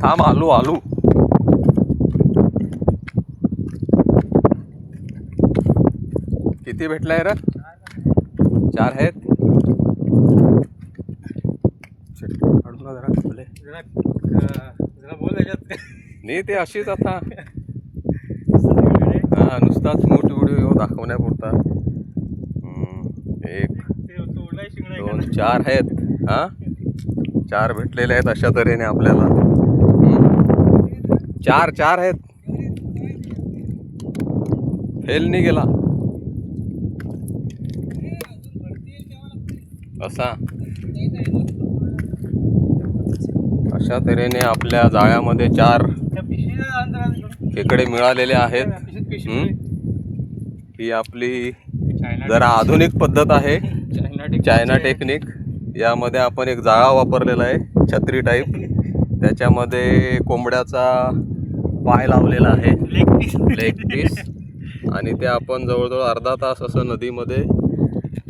थांब आलू आलू. किती भेटलाय रे? 4 आहेत. नाही ते अशीच आता हा नुसताच मोठी व्हिडिओ दाखवण्यापुरता. 1 2 4 आहेत. हा 4 भेटलेले आहेत अशा तऱ्हेने आपल्याला. 4 आहेत. फेल नाही गेला अशा तऱ्हेने आपल्या जाळ्यामध्ये 4 खेकडे मिळालेले आहेत. ही आपली जरा आधुनिक पद्धत आहे, चायना टेक्निक. यामध्ये आपण एक जाळा वापरलेला आहे छत्री टाईप. त्याच्यामध्ये कोंबड्याचा पाय लावलेला आहे, लेग पीस. आणि ते आपण जवळजवळ अर्धा तास असं नदीमध्ये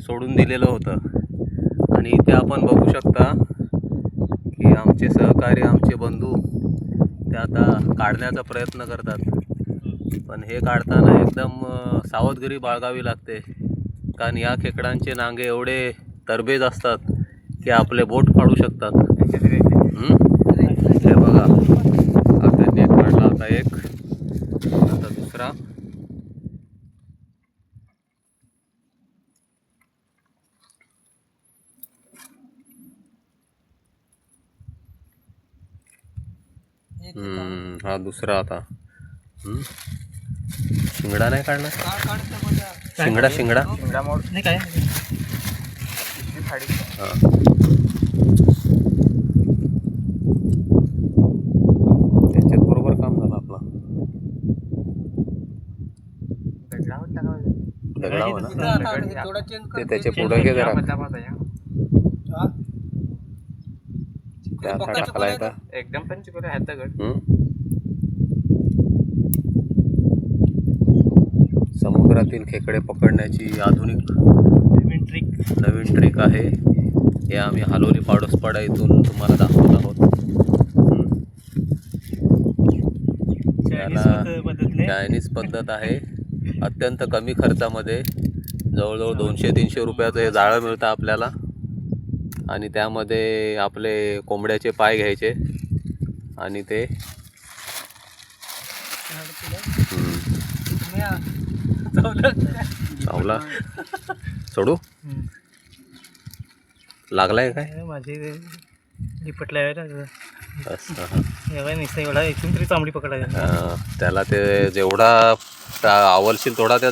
सोडून दिलेलं होतं. आणि इथे आपण बघू शकता की आमचे सहकारी, आमचे बंधू ते आता काढण्याचा प्रयत्न करतात. पण हे काढताना एकदम सावधगिरी बाळगावी लागते, कारण या खेकडांचे नांगे एवढे तरबेज असतात की आपले बोट फाडू शकतात. हे बघा, आता एक काढला, आता एक, आता दुसरा. हा दुसरा. आता शिंगडा नाही काढला. शिंगडा शिंगडा नाही काय त्याच्यात बरोबर काम झालं आपला. दगडावर ना ते त्याचे पुढे घे जरा. त्या आता टाकला येता एकदम पंच करे हात दगड. समुद्रातील खेकडे पकडण्याची आधुनिक नवीन ट्रिक आहे. हे आम्ही हालोरी पाडोसपाडा इथून तुम्हाला दाखवत आहोत. चायनीज पद्धत आहे. अत्यंत कमी खर्चामध्ये जवळजवळ 200-300 रुपयाचं हे जाळं मिळतं आपल्याला. आणि त्यामध्ये आपले कोंबड्याचे पाय घ्यायचे आणि ते चावला सोडू लागलाय काय माझे लिपटलाय असं. एवढा इथून तरी चांबडी पकडायला. त्याला ते जेवढा आवलशील थोडा त्या